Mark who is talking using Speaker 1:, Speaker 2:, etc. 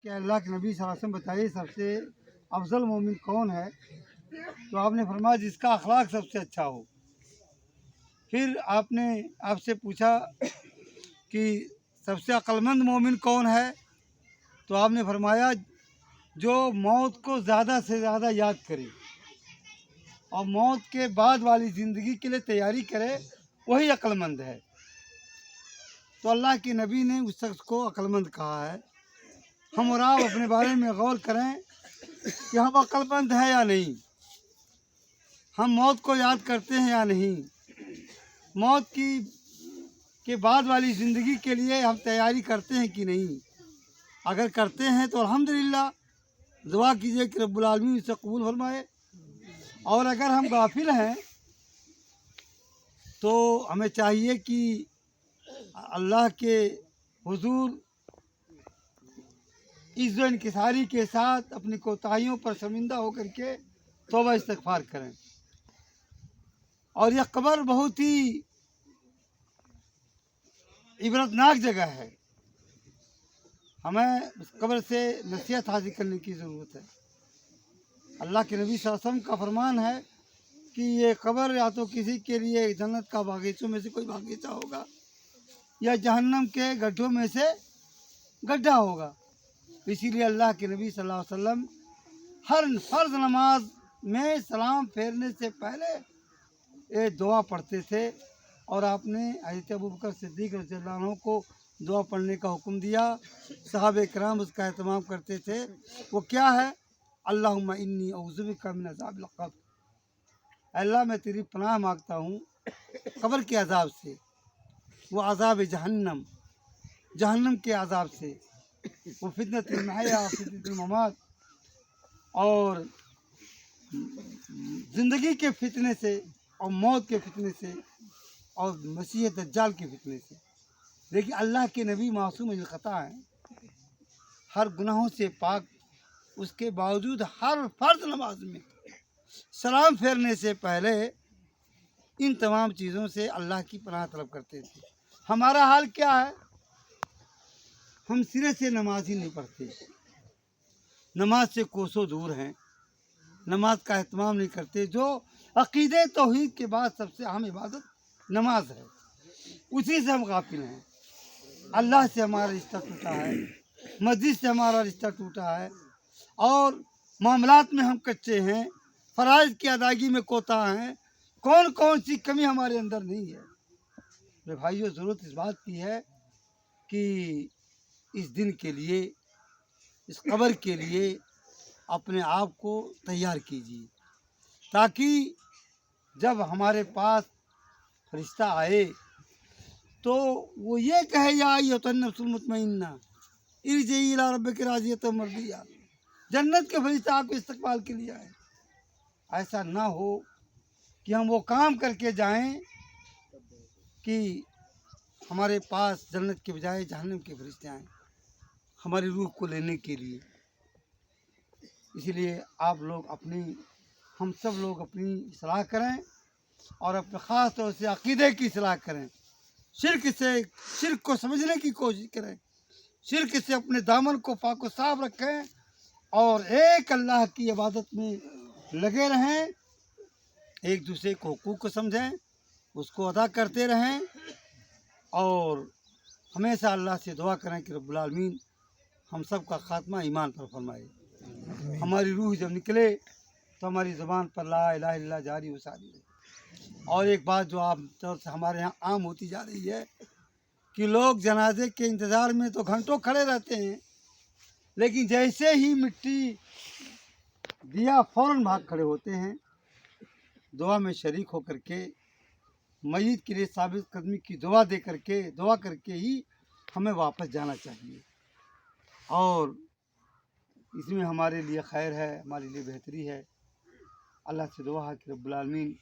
Speaker 1: کہ اللہ کے نبی صلی اللہ علیہ وسلم بتائیے سب سے افضل مومن کون ہے؟ تو آپ نے فرمایا جس کا اخلاق سب سے اچھا ہو۔ پھر آپ سے پوچھا کہ سب سے عقلمند مومن کون ہے؟ تو آپ نے فرمایا جو موت کو زیادہ سے زیادہ یاد کرے اور موت کے بعد والی زندگی کے لیے تیاری کرے، وہی عقلمند ہے۔ تو اللہ کے نبی نے اس شخص کو عقلمند کہا ہے۔ ہم اور آپ اپنے بارے میں غور کریں کہ ہم عقلمند ہیں یا نہیں، ہم موت کو یاد کرتے ہیں یا نہیں، موت کے بعد والی زندگی کے لیے ہم تیاری کرتے ہیں کہ نہیں۔ اگر کرتے ہیں تو الحمدللہ، دعا کیجئے کہ رب العالمین اسے قبول فرمائے، اور اگر ہم غافل ہیں تو ہمیں چاہیے کہ اللہ کے حضور عزت و انکساری کے ساتھ اپنی کوتاہیوں پر شرمندہ ہو کر کے توبہ استغفار کریں۔ اور یہ قبر بہت ہی عبرتناک جگہ ہے، ہمیں اس قبر سے نصیحت حاصل کرنے کی ضرورت ہے۔ اللہ کے نبی صلی اللہ علیہ وسلم کا فرمان ہے کہ یہ قبر یا تو کسی کے لیے جنت کا باغیچوں میں سے کوئی باغیچہ ہوگا یا جہنم کے گڈھوں میں سے گڈھا ہوگا۔ اسی لیے اللہ کے نبی صلی اللہ علیہ وسلم ہر فرض نماز میں سلام پھیرنے سے پہلے یہ دعا پڑھتے تھے، اور آپ نے حضرت ابوبکر صدیق رضی اللہ عنہ کو دعا پڑھنے کا حکم دیا، صحابہ کرام اس کا اہتمام کرتے تھے۔ وہ کیا ہے؟ اللہم انی اعوذ بک من عذاب القبر، اللہ میں تیری پناہ مانگتا ہوں قبر کے عذاب سے، وہ عذاب جہنم، جہنم کے عذاب سے، وہ فتنۃ المحیا فتنۃ الممات، اور زندگی کے فتنے سے اور موت کے فتنے سے اور مسیح دجال کے فتنے سے۔ لیکن اللہ کے نبی معصوم الخطا ہیں، ہر گناہوں سے پاک، اس کے باوجود ہر فرض نماز میں سلام پھیرنے سے پہلے ان تمام چیزوں سے اللہ کی پناہ طلب کرتے تھے۔ ہمارا حال کیا ہے؟ ہم سرے سے نماز ہی نہیں پڑھتے، نماز سے کوسوں دور ہیں، نماز کا اہتمام نہیں کرتے۔ جو عقیدے توحید کے بعد سب سے اہم عبادت نماز ہے، اسی سے ہم غافل ہیں۔ اللہ سے ہمارا رشتہ ٹوٹا ہے، مسجد سے ہمارا رشتہ ٹوٹا ہے، اور معاملات میں ہم کچے ہیں، فرائض کی ادائیگی میں کوتاہ ہیں۔ کون سی کمی ہمارے اندر نہیں ہے؟ میرے بھائیو، ضرورت اس بات کی ہے کہ اس دن کے لیے، اس قبر کے لیے اپنے آپ کو تیار کیجیے، تاکہ جب ہمارے پاس فرشتہ آئے تو وہ یہ کہے یا ایھا النفس المطمئنہ ارجعی الی ربک راضیۃ مرضیہ، جنت کے فرشتہ آپ کے استقبال کے لیے آئے۔ ایسا نہ ہو کہ ہم وہ کام کر کے جائیں کہ ہمارے پاس جنت کے بجائے جہنم کے فرشتے آئیں ہماری روح کو لینے کے لیے۔ اسی لیے ہم سب لوگ اپنی اصلاح کریں، اور اپنے خاص طور سے عقیدے کی اصلاح کریں، شرک کو سمجھنے کی کوشش کریں، شرک سے اپنے دامن کو پاک و صاف رکھیں، اور ایک اللہ کی عبادت میں لگے رہیں، ایک دوسرے کو حقوق کو سمجھیں، اس کو ادا کرتے رہیں، اور ہمیشہ اللہ سے دعا کریں کہ رب العالمین ہم سب کا خاتمہ ایمان پر فرمائے۔ ہماری روح جب نکلے تو ہماری زبان پر لا الہ الا اللہ جاری و ساری رہے۔ اور ایک بات جو عام طور سے ہمارے یہاں عام ہوتی جا رہی ہے کہ لوگ جنازے کے انتظار میں تو گھنٹوں کھڑے رہتے ہیں، لیکن جیسے ہی مٹی دیا فوراً بھاگ کھڑے ہوتے ہیں۔ دعا میں شریک ہو کر کے، میت کے لیے ثابت قدمی کی دعا کر کے ہی ہمیں واپس جانا چاہیے، اور اس میں ہمارے لیے خیر ہے، ہمارے لیے بہتری ہے۔ اللہ سے دعا ہے کہ رب العالمین